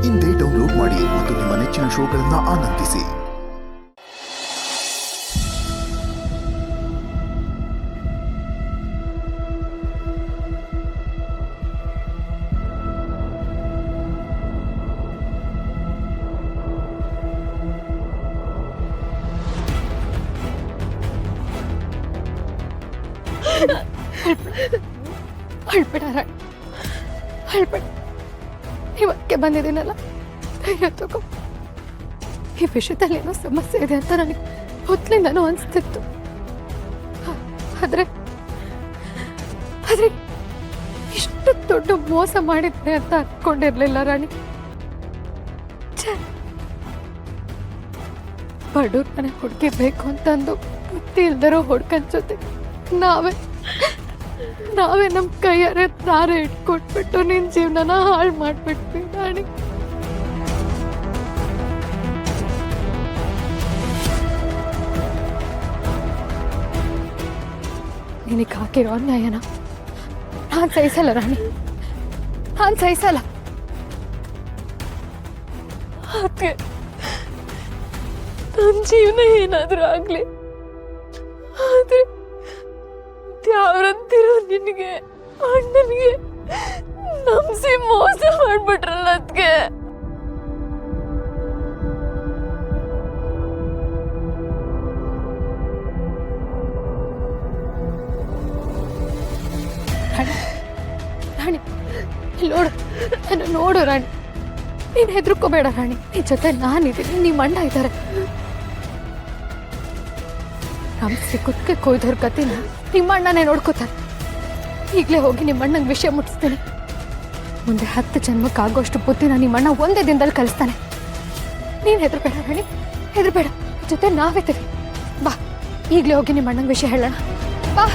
ಇಂದೇ ಡೌನ್ಲೋಡ್ ಮಾಡಿ ಮತ್ತು ನಿಮ್ಮ ನೆಚ್ಚಿನ ಶೋಗಳನ್ನು ಆನಂದಿಸಿ. ಅಳ್ಬೇಡ, ಇವಕ್ಕೆ ಬಂದಿದ್ದೀನಲ್ಲ, ಧೈರ್ಯ ತಗೋ. ಈ ವಿಷಯದಲ್ಲಿ ಏನೋ ಸಮಸ್ಯೆ ಇದೆ ಅಂತ ನನಗೆ ಮೊದಲಿಂದನೂ ಅನಿಸ್ತಿತ್ತು. ಆದ್ರೆ ಇಷ್ಟು ದೊಡ್ಡ ಮೋಸ ಮಾಡಿದ್ದೆ ಅಂತ ಅನ್ಕೊಂಡಿರ್ಲಿಲ್ಲ ರಾಣಿ. ಬಡವ್ರ ಮನೆ ಹುಡುಗಿ ಬೇಕು ಅಂತಂದು ಬುದ್ಧಿ ಇಲ್ದಿರೋ ಹುಡ್ಕನ್ ಜೊತೆ ನಾವೇ ನಮ್ಮ ಕೈಯಾರೆ ದಾರೆ ಇಟ್ಕೊಟ್ಬಿಟ್ಟು ನಿನ್ನ ಜೀವನನ ಹಾಳು ಮಾಡ್ಬಿಟ್ವಿ ರಾಣಿ. ನಿನಗೆ ಹಾಕಿರೋ ಅನ್ಯಾಯನ ನಾನು ಸಹಿಸಲ್ಲ ರಾಣಿ, ನಾನು ಸಹಿಸಲ್ಲ. ಅದಕ್ಕೆ ನನ್ನ ಜೀವನ ಏನಾದರೂ ಆಗಲಿ, ಆದರೆ ಯಾವ್ರಂತಿರೋ ನಿನಗೆ ಅಣ್ಣನಿಗೆ ನಂಬಿಸಿ ಮೋಸ ಮಾಡ್ಬಿಟ್ರಲ್ಲ. ಅದಕ್ಕೆ ರಾಣಿ ನೋಡು ರಾಣಿ, ನೀನು ಹೆದರ್ಕೋಬೇಡ ರಾಣಿ. ನಿನ್ ಜೊತೆ ನಾನಿದ್ದೀನಿ, ನಿಮ್ಮ ಅಣ್ಣ ಇದ್ದಾರೆ. ನಮ್ಸಿ ಕುತ್ಕೆ ಕೊಯ್ದವ್ರ ಗತಿನ ನಿಮ್ಮ ಅಣ್ಣನೇ ನೋಡ್ಕೋತಾರೆ. ಈಗಲೇ ಹೋಗಿ ನಿಮ್ಮ ಅಣ್ಣಂಗೆ ವಿಷಯ ಮುಟ್ಟಿಸ್ತೀನಿ. ಮುಂದೆ 10 ಜನ್ಮಕ್ಕಾಗೋಷ್ಟು ಬುದ್ಧಿನ ನಿಮ್ಮ ಅಣ್ಣ ಒಂದೇ ದಿನದಲ್ಲಿ ಕಲಿಸ್ತಾನೆ. ನೀನು ಹೆದರ್ಬೇಡ ರಾಣಿ, ಹೆದರ್ಬೇಡ. ಜೊತೆ ನಾವಿದ್ದೀವಿ. ಬಾ, ಈಗಲೇ ಹೋಗಿ ನಿಮ್ಮ ಅಣ್ಣಂಗೆ ವಿಷಯ ಹೇಳೋಣ. ಬಾ.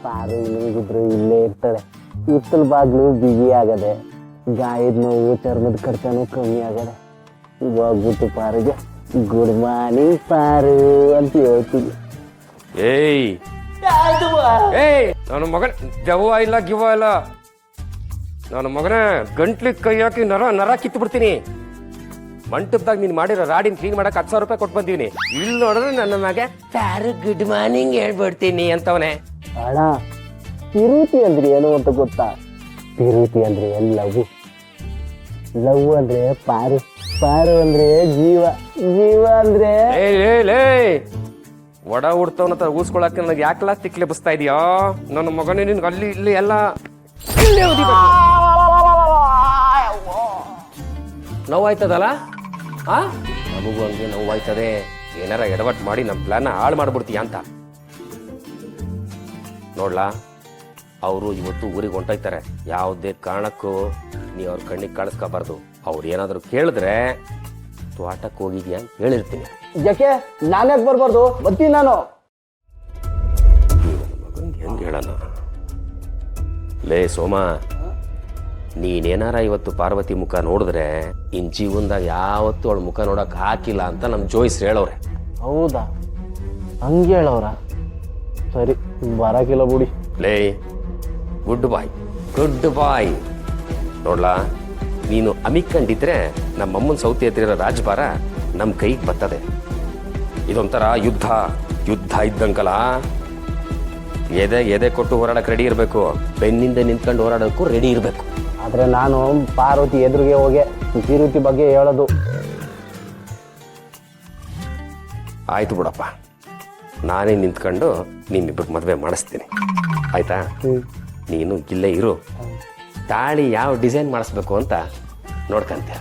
ಪಾರು ಇಲ್ಲಿಗಿದ್ರು ಇಲ್ಲೇ ಇರ್ತಾಳೆ. ಹಿತ್ತಲ ಬಾಗ್ಲು ಬಿಗಿ ಆಗದೆ, ಗಾಯದ ನೋವು ಚರ್ಮದ ಕಡ್ತನೂ ಕಮ್ಮಿ ಆಗದೆ. ಹೋಗ್ಬಿಟ್ಟು ಪಾರಿಗೆ ಗುಡ್ ಮಾರ್ನಿಂಗ್ ಪಾರು ಅಂತ ಹೇಳ್ತೀನಿ. ಏಯ್ ನನ್ನ ಮಗನ ದೆವ್ವ ಇಲ್ಲ ಗಿವ್ವ ಇಲ್ಲ. ನನ್ನ ಮಗನ ಗಂಟ್ಲಿಗೆ ಕೈ ಹಾಕಿ ನರ ಕಿತ್ತು ಬಿಡ್ತೀನಿ. ಮಂಟಪದಾಗ ನೀನು ಮಾಡಿರೋ ರಾಡಿನ ಕ್ಲೀನ್ ಮಾಡಕ್ಕೆ 10,000 ರೂಪಾಯಿ ಕೊಟ್ಟು ಬಂದೀನಿ. ಇಲ್ಲಿ ನೋಡಿದ್ರೆ ನನ್ನ ಮಗ ಪ್ಯಾರು ಗುಡ್ ಮಾರ್ನಿಂಗ್ ಹೇಳ್ಬಿಡ್ತೀನಿ ಅಂತವನೇ. ಅಣ್ಣ, ಪಿರುತಿ ಅಂದ್ರೆ ಏನು ಅಂತ ಗೊತ್ತಾ? ಪಿರುತಿ ಅಂದ್ರೆ ಲವ್ ಅಂದ್ರೆ ಪಾರು ಅಂದ್ರೆ ಜೀವ ಅಂದ್ರೆ ಒಡ ಹುಡ್ತವನ ಊಸ್ಕೊಳಕ್ಕೆ ನನಗೆ ಯಾಕೆಲ್ಲ ತಿಕ್ಲೆ ಬಸ್ತಾ ಇದೆಯಾ? ನನ್ನ ಮಗನೇ ನಿನ್ಗೆ ಅಲ್ಲಿ ಇಲ್ಲಿ ಎಲ್ಲ ನೋವಾಯ್ತದಲ್ಲ? ನಮಗೂ ಹಂಗೆ ನೋವಾಯ್ತದೆ. ಏನಾರ ಎಡವಟ್ ಮಾಡಿ ನಮ್ಮ ಪ್ಲಾನ್ ಹಾಳು ಮಾಡ್ಬಿಡ್ತೀಯ ಅಂತ. ನೋಡ್ಲಾ, ಅವರು ಇವತ್ತು ಊರಿಗೆ ಹೊಂಟೋಯ್ತಾರೆ. ಯಾವುದೇ ಕಾರಣಕ್ಕೂ ನೀವು ಅವ್ರ ಕಣ್ಣಿಗೆ ಕಾಣಿಸ್ಕೋಬಾರ್ದು. ಅವ್ರು ಏನಾದರೂ ಕೇಳಿದ್ರೆ ತೋಟಕ್ಕೆ ಹೋಗಿದ್ಯಾ ಅಂತ ಹೇಳಿರ್ತೀನಿ. ಯಾಕೆ ನಾನ್ಯಾಕೆ ಬರ್ಬಾರ್ದು? ಬರ್ತೀನಿ ನಾನು. ಹೆಂಗೆ ಹೇಳೋಣ? ಲೇ ಸೋಮ, ನೀನೇನಾರ ಇವತ್ತು ಪಾರ್ವತಿ ಮುಖ ನೋಡಿದ್ರೆ ಇನ್ ಜೀವನದಾಗ ಯಾವತ್ತೂ ಅವಳ ಮುಖ ನೋಡಕ್ ಹಾಕಿಲ್ಲ ಅಂತ ನಮ್ಮ ಜೋಯಿಸ್ ಹೇಳವ್ರೆ. ಹೌದಾ? ಹಂಗೆ ಹೇಳವ್ರ? ಸರಿ, ಬರಕಿಲ್ಲ ಬಿಡಿ. ಲೇ ಗುಡ್ ಬಾಯ್. ನೋಡ್ಲಾ, ನೀನು ಅಮಿಕ್ಕಂಡಿದ್ರೆ ನಮ್ಮಮ್ಮನ ಸೌತಿ ಎತ್ತಿರೋ ರಾಜಭಾರ ನಮ್ಮ ಕೈಗೆ ಬರ್ತದೆ. ಇದೊಂಥರ ಯುದ್ಧ ಇದ್ದಂಕಲ್ಲ. ಎದೆ ಕೊಟ್ಟು ಹೋರಾಡಕ್ಕೆ ರೆಡಿ ಇರಬೇಕು. ಬೆನ್ನಿಂದ ನಿಂತ್ಕೊಂಡು ಹೋರಾಡೋಕ್ಕೂ ರೆಡಿ ಇರಬೇಕು. ಆದ್ರೆ ನಾನು ಪಾರ್ವತಿ ಎದುರಿಗೆ ಹೋಗಿ ಪಿರುತಿ ಬಗ್ಗೆ ಹೇಳೋದು. ಆಯ್ತು ಬಿಡಪ್ಪ, ನಾನೇ ನಿಂತ್ಕೊಂಡು ನಿಮ್ಮಿಬ್ಬರಿಗೆ ಮದುವೆ ಮಾಡಿಸ್ತೀನಿ. ಆಯ್ತಾ? ನೀನು ಇಲ್ಲೇ ಇರು. ತಾಳಿ ಯಾವ ಡಿಸೈನ್ ಮಾಡಿಸ್ಬೇಕು ಅಂತ ನೋಡ್ಕಂತೀಯ.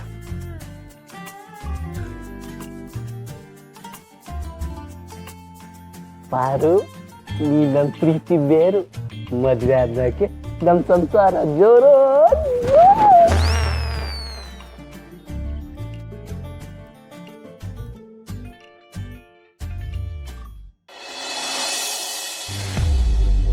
ಪಾರು, ನೀ ನನ್ನ ಪ್ರೀತಿ ಬೇರು. ಮದುವೆ ಆದಕ್ಕೆ ನಮ್ಮ ಸಂಸಾರ ಜೋರು.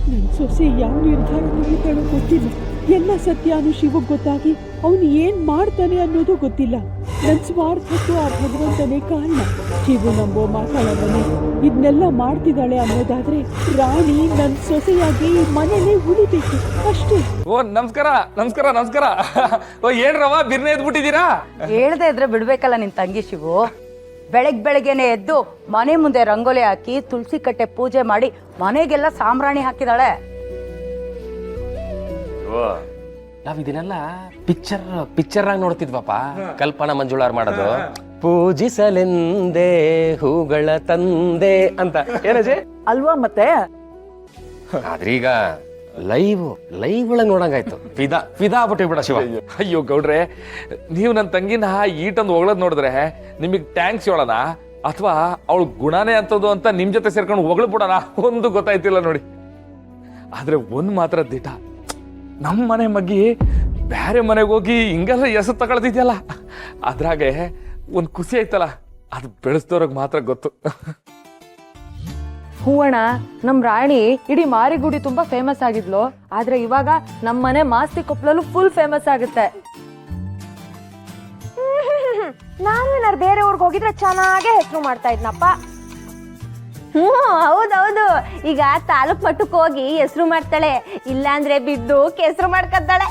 ನನ್ನ ಸೊಸೆ ಸೊಸೆ ಯಾವ ನಿರ್ಧಾರ ತೆಗಿತಾಳೋ ಗೊತ್ತಿಲ್ಲ. ಎಲ್ಲ ಸತ್ಯಾನು ಶಿವಗ್ ಗೊತ್ತಾಗಿ ಅವನು ಏನ್ ಮಾಡ್ತಾನೆ ಅನ್ನೋದು ಗೊತ್ತಿಲ್ಲ. ನನ್ ಸ್ವಾರ್ಥಕ್ಕೂ ಆ ಭಗವಂತನೇ ಕಾರಣ. ಶಿವು ನಂಬೋ ಮಾತಾಡೋದನ್ನೇ ಇದನ್ನೆಲ್ಲ ಮಾಡ್ತಿದ್ದಾಳೆ ಅನ್ನೋದಾದ್ರೆ ರಾಣಿ ನನ್ ಸೊಸೆಯಾಗಿ ಮನೇಲೆ ಉಳಿಬೇಕು ಅಷ್ಟೇ. ಓ ನಮಸ್ಕಾರ ನಮಸ್ಕಾರ ನಮಸ್ಕಾರ. ಓ ಏನ್ರವ ಬಿರ್ನೆ ಎದ್ಬಿಟ್ಟಿದ್ದೀರಾ? ಹೇಳ್ದೆ ಇದ್ರೆ ಬಿಡ್ಬೇಕಲ್ಲ ನಿನ್ ತಂಗಿ ಶಿವು. ಬೆಳಗ್ಗೆನೆ ಎದ್ದು ಮನೆ ಮುಂದೆ ರಂಗೋಲಿ ಹಾಕಿ ತುಳಸಿ ಕಟ್ಟೆ ಪೂಜೆ ಮಾಡಿ ಮನೆಗೆಲ್ಲ ಸಾಂಬ್ರಾಣಿ ಹಾಕಿದಾಳೆ. ನಾವ್ ಇದನ್ನೆಲ್ಲ ಪಿಕ್ಚರ್ ಆಗಿ ನೋಡ್ತಿದ್ವಪ್ಪ. ಕಲ್ಪನಾ ಮಂಜುಳಾರ್ ಮಾಡೋದು ಪೂಜಿಸಲೆಂದೇ ಹೂಗಳ ತಂದೆ ಅಂತ ಏನಜೆ ಅಲ್ವಾ ಮತ್ತೆ? ಆದ್ರೀಗ ಲೈವ್ ಒಳಗ್ ನೋಡಂಗಾಯ್ತು. ಫಿದಾ ಆಗ್ಬಿಟ್ಟಿ ಬಿಡ ಶಿವ. ಅಯ್ಯೋ ಗೌಡ್ರೆ, ನೀವು ನನ್ನ ತಂಗಿನ ಈಟೊಂದು ಹೊಗಳದ್ ನೋಡಿದ್ರೆ ನಿಮಗ್ ಟ್ಯಾಂಕ್ಸ್ ಹೇಳೋಣ ಅಥವಾ ಅವಳು ಗುಣನೇ ಅಂತದ್ದು ಅಂತ ನಿಮ್ ಜೊತೆ ಸೇರ್ಕೊಂಡು ಹೊಗಳು ಬಿಡೋಣ ಒಂದು ಗೊತ್ತಾಯ್ತಿಲ್ಲ ನೋಡಿ. ಆದ್ರೆ ಒಂದ್ ಮಾತ್ರ ದಿಟ, ನಮ್ಮ ಮನೆ ಮಗ್ಗಿ ಬೇರೆ ಮನೆಗೆ ಹೋಗಿ ಹಿಂಗೆಲ್ಲ ಹೆಸರು ತಗೊಳ್ತಿದ್ಯಲ್ಲ, ಅದ್ರಾಗೆ ಒಂದ್ ಖುಷಿ ಆಯ್ತಲ್ಲ, ಅದು ಬೆಳೆಸ್ದವ್ರಿಗೆ ಮಾತ್ರ ಗೊತ್ತು. ಹೂವಣ್ಣ, ನಮ್ ರಾಣಿ ಇಡೀ ಮಾರಿಗುಡಿ ತುಂಬಾ ಫೇಮಸ್ ಆಗಿದ್ಲು. ಆದ್ರೆ ಇವಾಗ ನಮ್ ಮನೆ ಮಾಸ್ತಿ ಕೊಪ್ಪಲಲ್ಲೂ ಫುಲ್ ಫೇಮಸ್ ಆಗುತ್ತೆ. ನಾನು ಏನಾರು ಬೇರೆ ಊರಿಗೆ ಹೋಗಿದ್ರೆ ಚೆನ್ನಾಗೇ ಹೆಸರು ಮಾಡ್ತಾ ಇದ್ನಪ್ಪ. ಹೌದೌದು. ಈಗ ತಾಲೂಕ್ ಮಟ್ಟಕ್ಕೆ ಹೋಗಿ ಹೆಸರು ಮಾಡ್ತಾಳೆ, ಇಲ್ಲಾಂದ್ರೆ ಬಿದ್ದು ಕೆಸರು ಮಾಡ್ಕೊತಾಳೆ.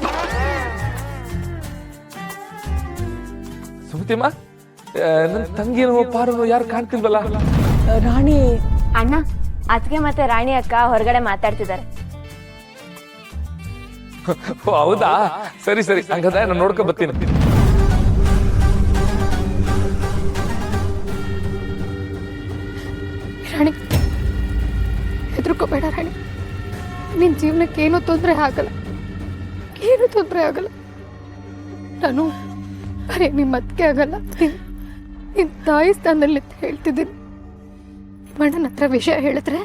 ಸುಮತಿಮ್ಮ, ನನ್ನ ತಂಗಿನೋ ಪಾರು ಯಾರು ಕಾಣ್ತಿಲ್ವಲ್ಲ? ರಾಣಿ ಅಣ್ಣ, ಅದಕ್ಕೆ ಮತ್ತೆ ರಾಣಿ ಅಕ್ಕ ಹೊರಗಡೆ ಮಾತಾಡ್ತಿದ್ದಾರೆ. ಓ ಹೌದಾ, ಸರಿ ಸರಿ, ಹಂಗದ ನಾನು ನೋಡ್ಕೊ ಬರ್ತೀನಿ. ರಾಣಿ, ಹೆದರ್ಕೋಬೇಡ ರಾಣಿ. ನಿನ್ನ ಜೀವನಕ್ಕೆ ಏನೂ ತೊಂದರೆ ಆಗಲ್ಲ, ಏನೂ ತೊಂದರೆ ಆಗಲ್ಲ. ನಾನು ಅರೆ ನಿಮ್ಮ ಅದಕ್ಕೆ ಆಗಲ್ಲ, ನಿನ್ನ ತಾಯಿ ಸ್ಥಾನದಲ್ಲಿ ಹೇಳ್ತಿದ್ದೀನಿ. ನಿಮ್ಮ ಅಣ್ಣನ ಹತ್ರ ವಿಷಯ ಹೇಳಿದ್ರೆ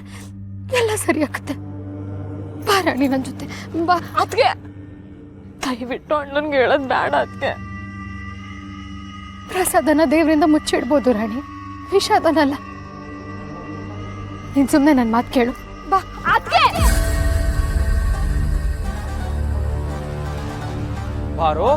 ಎಲ್ಲ ಸರಿ ಆಗುತ್ತೆ. ಬಾ ರಾಣಿ ನನ್ನ ಜೊತೆ ಬಾ. ಅದಕ್ಕೆ ದಯವಿಟ್ಟು ಅಣ್ಣನ್ಗೆ ಹೇಳೋದ್ ಬೇಡ. ಅದಕ್ಕೆ ಪ್ರಸಾದನ ದೇವರಿಂದ ಮುಚ್ಚಿಡ್ಬೋದು ರಾಣಿ, ವಿಷಾದನಲ್ಲ. ನೀನ್ ಸುಮ್ಮನೆ ನನ್ನ ಮಾತು ಕೇಳು ಬಾ. ಪಾರು